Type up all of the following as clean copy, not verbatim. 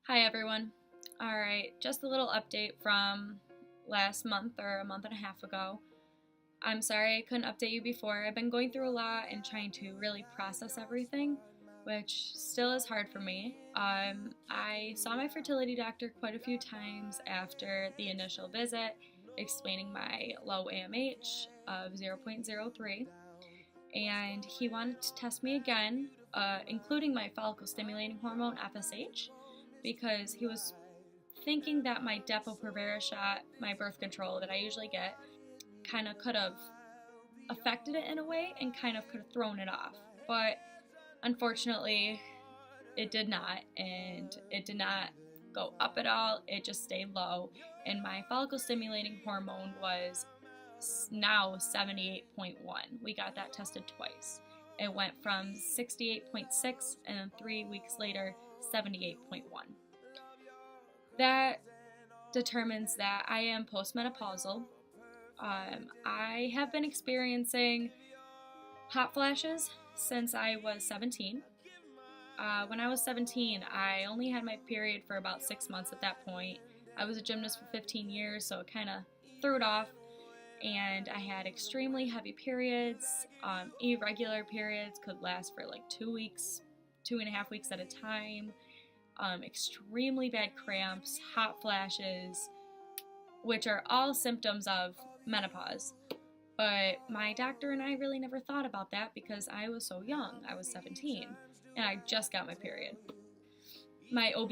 Hi everyone. Alright, just a little update from last month or a month and a half ago. I'm sorry I couldn't update you before. I've been going through a lot and trying to really process everything, which still is hard for me. I saw my fertility doctor quite a few times after the initial visit, explaining my low AMH of 0.03, and he wanted to test me again, including my follicle stimulating hormone FSH, because he was thinking that my Depo-Provera shot, my birth control that I usually get, kind of could have affected it in a way and kind of could have thrown it off. But unfortunately, it did not, and it did not go up at all. It just stayed low, and my follicle stimulating hormone was now 78.1. We got that tested twice. It went from 68.6 and then 3 weeks later 78.1. That determines that I am postmenopausal. I have been experiencing hot flashes since I was 17. When I was 17, I only had my period for about 6 months at that point. I was a gymnast for 15 years, so it kind of threw it off. And I had extremely heavy periods. Irregular periods could last for like 2 weeks, 2.5 weeks at a time. Extremely bad cramps, hot flashes, which are all symptoms of menopause. But my doctor and I really never thought about that because I was so young. I was 17 and I just got my period. My OB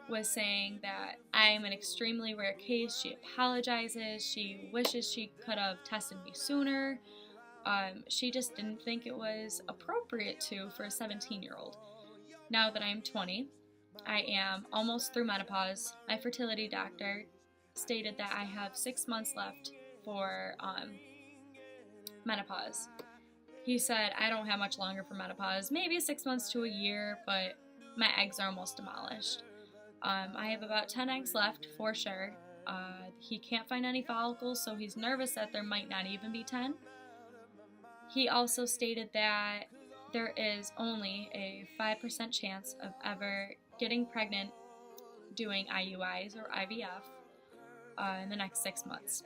was saying that I'm an extremely rare case. She apologizes. She wishes she could have tested me sooner. She just didn't think it was appropriate to for a 17-year-old. Now that I'm 20, I am almost through menopause. My fertility doctor stated that I have 6 months left for menopause. He said I don't have much longer for menopause, maybe 6 months to a year, but my eggs are almost demolished. I have about 10 eggs left for sure. He can't find any follicles, so he's nervous that there might not even be 10. He also stated that there is only a 5% chance of ever getting pregnant doing IUIs or IVF in the next 6 months.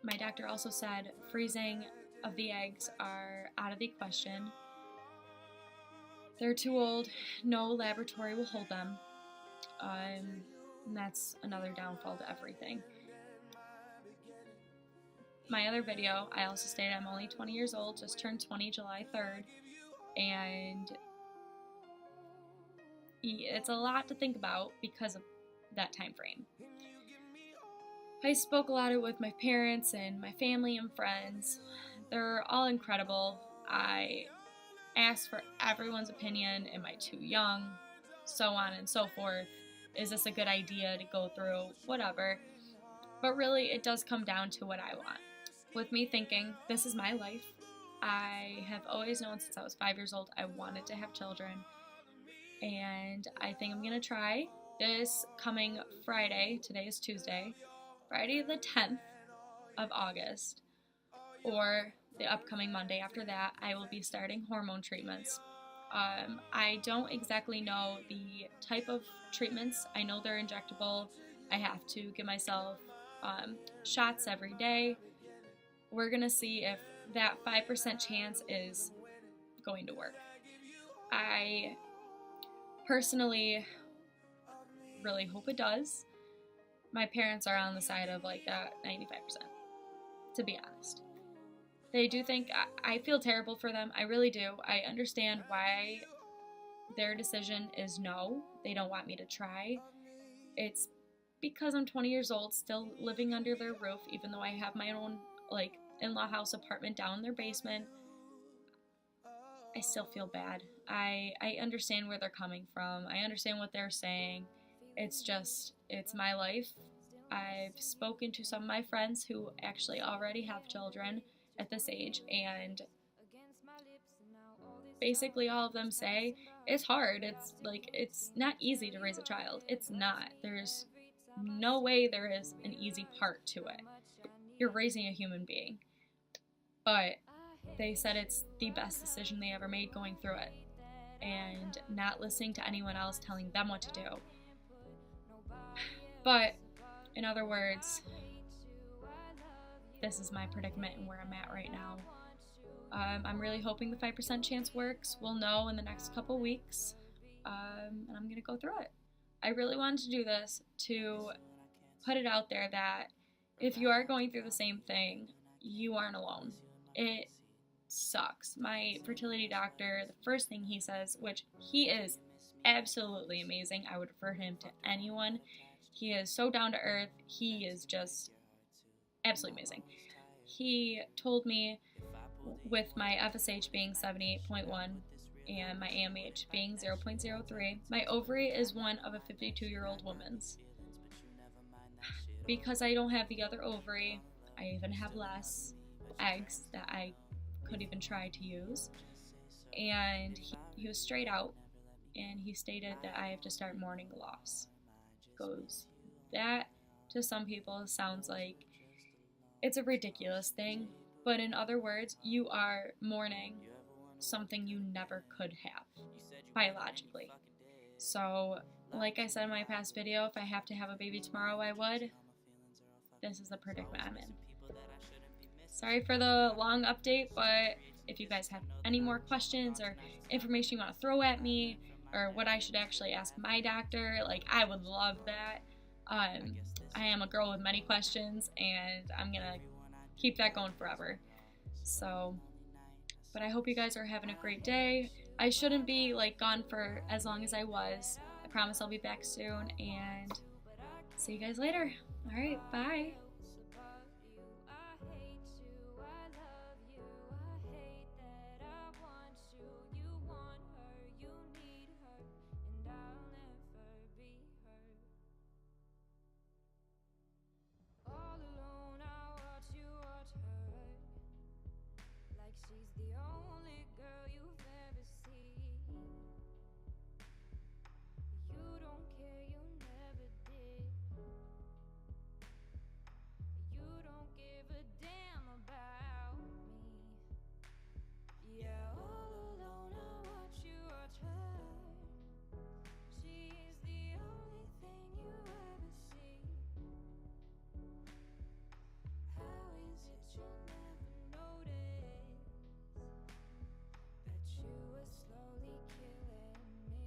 My doctor also said freezing of the eggs are out of the question. They're too old. No laboratory will hold them. And that's another downfall to everything. My other video, I also stated I'm only 20 years old, just turned 20 July 3rd, and it's a lot to think about because of that time frame. I spoke a lot with my parents and my family and friends. They're all incredible. I asked for everyone's opinion. Am I too young? So on and so forth. Is this a good idea to go through? Whatever. But really, it does come down to what I want. With me thinking, this is my life. I have always known since I was 5 years old I wanted to have children. And I think I'm going to try this coming Friday. Today is Tuesday. Friday the 10th of August, or the upcoming Monday after that, I will be starting hormone treatments. I don't exactly know the type of treatments. I know they're injectable. I have to give myself shots every day. We're going to see if that 5% chance is going to work. I personally really hope it does. My parents are on the side of like that 95%, to be honest. They do think, I feel terrible for them, I really do. I understand why their decision is no, they don't want me to try. It's because I'm 20 years old, still living under their roof, even though I have my own like in-law house apartment down in their basement. I still feel bad. I understand where they're coming from. I understand what they're saying. It's just, it's my life. I've spoken to some of my friends who actually already have children at this age, and basically all of them say it's hard. It's like, it's not easy to raise a child. It's not. There's no way there is an easy part to it. You're raising a human being. But they said it's the best decision they ever made going through it, and not listening to anyone else telling them what to do. But in other words, this is my predicament and where I'm at right now. I'm really hoping the 5% chance works. We'll know in the next couple weeks, and I'm going to go through it. I really wanted to do this to put it out there that if you are going through the same thing, you aren't alone. It sucks. My fertility doctor, the first thing he says, which he is absolutely amazing, I would refer him to anyone. He is so down to earth. He is just absolutely amazing. He told me with my FSH being 78.1 and my AMH being 0.03, my ovary is one of a 52-year-old woman's. Because I don't have the other ovary, I even have less eggs that I could even try to use. And he was straight out, and he stated that I have to start mourning the loss. Goes, that to some people sounds like it's a ridiculous thing, but in other words, you are mourning something you never could have, biologically. So, like I said in my past video, if I have to have a baby tomorrow, I would. This is the predicament I'm in. Sorry for the long update, but if you guys have any more questions or information you want to throw at me, or what I should actually ask my doctor, like, I would love that. I am a girl with many questions, and I'm gonna keep that going forever. So, but I hope you guys are having a great day. I shouldn't be like gone for as long as I was. I promise I'll be back soon, and see you guys later. All right, bye. She's the only girl you've ever seen. You don't care, you never did. You don't give a damn about me. Yeah, all alone I watch you watch her. She's the only thing you ever see. How is it you never notice that you were slowly killing me?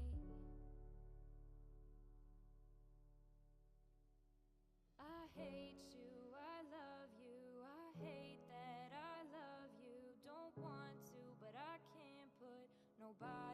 I hate you, I love you, I hate that I love you. Don't want to, but I can't put nobody